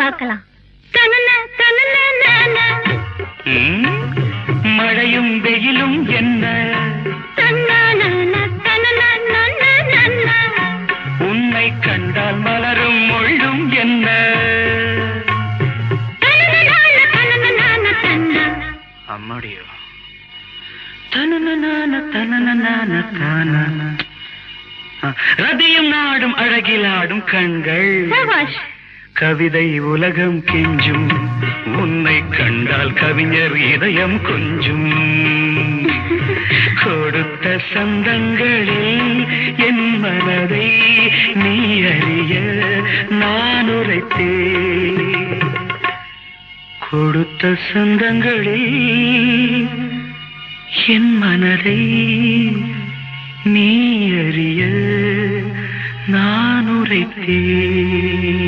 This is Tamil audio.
பார்க்கலாம். மழையும் வெயிலும் என்ன, உன்னை கண்டால் மலரும் முள்ளும் என்ன, அம்மாடியோ ரதியும் நாடும் அழகிலாடும் கண்கள், கவிதை உலகம் கெஞ்சும், உன்னை கண்டால் கவிஞர் இதயம் கொஞ்சும். கொடுத்த சந்தங்களில் என் மனதை நீ அறிய நான் உரைத்தேன். கொடுத்த சந்தங்களில் என் மனதை நீ அறிய நான் உரைத்தேன்.